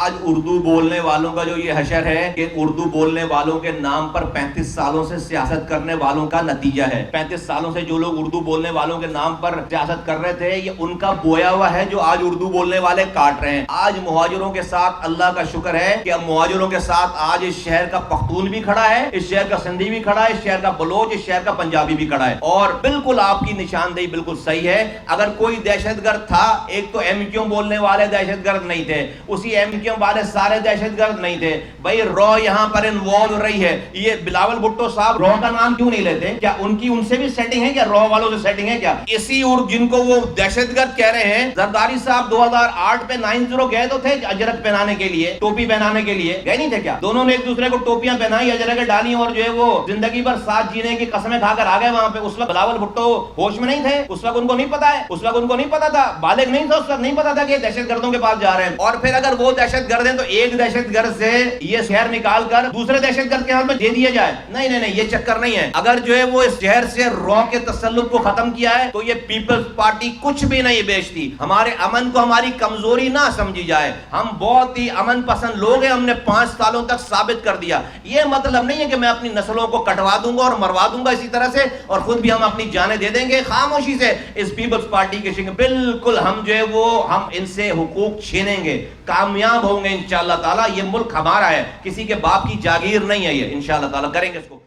آج اردو بولنے والوں کا جو یہ حشر ہے کہ اردو بولنے والوں کے نام پر 35 سالوں سے سیاست کرنے والوں کا نتیجہ ہے. 35 سالوں سے جو لوگ اردو بولنے والوں کے نام پر سیاست کر رہے تھے یہ ان کا بویا ہوا ہے جو آج اردو بولنے والے کاٹ رہے ہیں. آج مہاجروں کے ساتھ اللہ کا شکر ہے کہ اب مہاجروں کے ساتھ آج اس شہر کا پختون بھی کھڑا ہے, اس شہر کا سندھی بھی کھڑا ہے, اس شہر کا بلوچ, اس شہر کا پنجابی بھی کھڑا ہے. اور بالکل آپ کی نشاندہی بالکل صحیح ہے. اگر کوئی دہشت گرد تھا, ایک تو ایم کیو بولنے والے دہشت گرد نہیں تھے, اسی ایم کیو والے سارے دہشت گرد نہیں تھے. بھائی رو یہاں پر انوالو ہو رہی ہے. یہ بلاول بھٹو صاحب رو کا نام کیوں نہیں لیتے؟ کیا ان کی ان سے بھی سیٹنگ ہے؟ کیا رو والوں سے سیٹنگ ہے کیا؟ اسی جن کو وہ دہشت گرد کہہ رہے ہیں, زرداری صاحب 2008 پہ 90 گئے تو تھے اجرک پہنانے کے لیے, ٹوپی پہنانے کے لیے گئے نہیں تھے کیا؟ دونوں نے ایک دوسرے کو ٹوپیاں پہنائی, اجرکیں ڈالی اور جو ہے وہ زندگی بھر ساتھ جینے کی قسمیں کھا کر آ گئے وہاں پہ. اس وقت بلاول بھٹو ہوش میں نہیں تھے, اس وقت ان کو نہیں پتا ہے, اس وقت ان کو نہیں پتا تھا, بالغ نہیں تھا, اس وقت نہیں پتا تھا کہ دہشت گردوں کے پاس جا رہے ہیں. اور پھر اگر وہ دہشت گرد ہیں تو ایک دہشت گرد سے یہ شہر نکال کر دوسرے دہشت گرد کے ہاتھ میں دے دیا جائے. نہیں نہیں نہیں, یہ چکر نہیں ہے. اگر جو ہے وہ اس شہر سے رو کے تسلط کو ختم کیا ہے تو یہ پیپلز پارٹی کچھ بھی نہیں بیچتی. ہمارے امن کو ہماری کمزوری نہ سمجھی جائے, ہم بہت ہی امن پسند لوگ ہیں, ہم نے 5 سالوں تک ثابت کر دیا. یہ مطلب نہیں ہے کہ میں اپنی نسلوں کو کٹوا دوں گا اور مروا دوں گا اسی طرح سے, اور خود بھی ہم اپنی جانیں دے دیں گے خاموشی سے اس پیپلز پارٹی کے شنگ. بالکل ہم جو ہے وہ ہم ان سے حقوق چھینیں گے, کامیاب ہوں گے انشاءاللہ تعالی. یہ ملک ہمارا ہے, کسی کے باپ کی جاگیر نہیں ہے, یہ انشاءاللہ تعالی کریں گے اس کو.